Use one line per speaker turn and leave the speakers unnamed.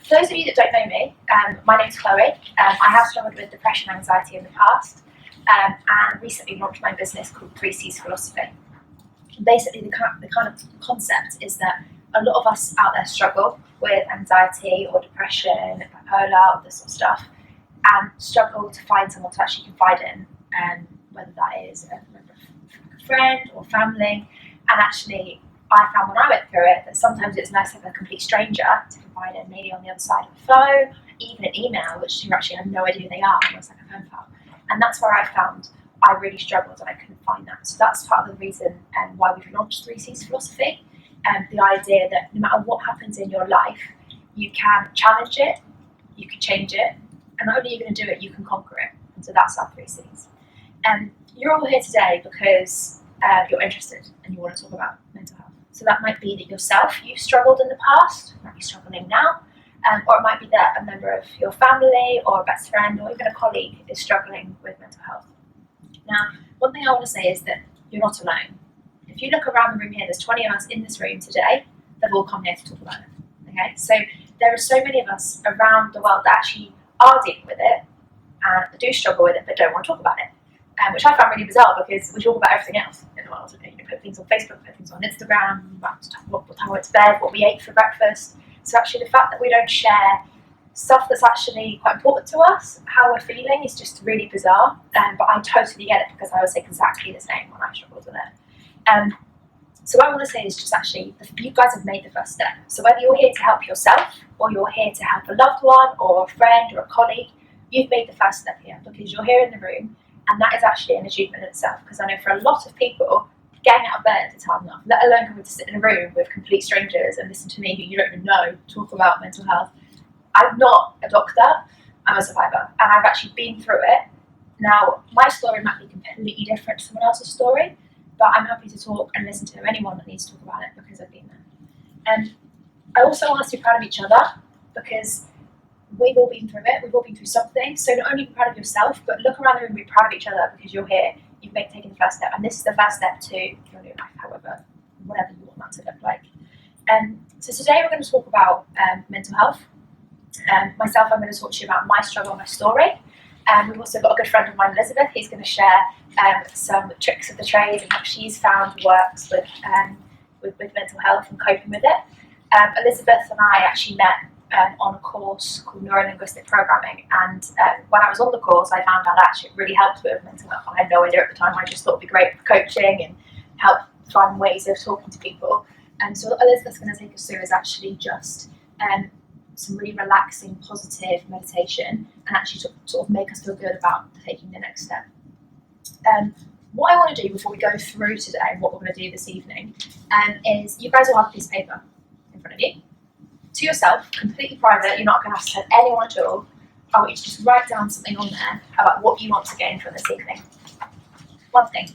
For those of you that don't know me, my name's Chloe. I have struggled with depression and anxiety in the past, and recently launched my business called 3C's Philosophy. Basically, the kind of concept is that a lot of us out there struggle with anxiety or depression, bipolar, all this sort of stuff, and struggle to find someone to actually confide in, whether that is a friend or family. And actually, I found when I went through it that sometimes it's nice to have a complete stranger to confide in, maybe on the other side of the phone, even an email, which you actually have no idea who they are, almost like a phone call. And that's where I found I really struggled and I couldn't find that. So that's part of the reason why we've launched 3C's Philosophy. The idea that no matter what happens in your life, you can challenge it, you can change it, and not only are you going to do it, you can conquer it. And so that's our 3C's. You're all here today because you're interested and you want to talk about mental health. So that might be that yourself, you've struggled in the past, you might be struggling now, or it might be that a member of your family or a best friend or even a colleague is struggling with mental health. Now, one thing I want to say is that you're not alone. If you look around the room here, there's 20 of us in this room today that have all come here to talk about it. Okay, so there are so many of us around the world that actually are dealing with it and do struggle with it but don't want to talk about it. Which I found really bizarre because we talk about everything else in the world. You put things on Facebook, put things on Instagram, about how it's bed, what we ate for breakfast. So actually the fact that we don't share stuff that's actually quite important to us, how we're feeling, is just really bizarre. But I totally get it because I was exactly the same when I struggled with it. So what I want to say is just actually, you guys have made the first step. So whether you're here to help yourself or you're here to help a loved one or a friend or a colleague, you've made the first step here because you're here in the room. And that is actually an achievement in itself, because I know for a lot of people, getting out of bed is hard enough, let alone having to sit in a room with complete strangers and listen to me who you don't even know talk about mental health. I'm not a doctor, I'm a survivor, and I've actually been through it. Now, my story might be completely different to someone else's story, but I'm happy to talk and listen to anyone that needs to talk about it because I've been there. And I also want us to be proud of each other because we've all been through it, we've all been through something, so not only be proud of yourself, but look around the room and be proud of each other because you're here, you've taken the first step, and this is the first step to your new life, however, whatever you want that to look like. So today we're going to talk about mental health. Myself, I'm going to talk to you about my struggle, my story. We've also got a good friend of mine, Elizabeth, who's going to share some tricks of the trade and how she's found works with mental health and coping with it. Elizabeth and I actually met on a course called Neurolinguistic Programming, and when I was on the course I found out that actually it really helped with mental health. I had no idea at the time, I just thought it'd be great for coaching and help find ways of talking to people. And so what Elizabeth's going to take us through is actually just some really relaxing, positive meditation and actually sort of make us feel good about taking the next step. What I want to do before we go through today, what we're going to do this evening, is you guys will have a piece of paper in front of you. To yourself, completely private, you're not going to have to tell anyone at all. I want you to just write down something on there about what you want to gain from this evening. One thing.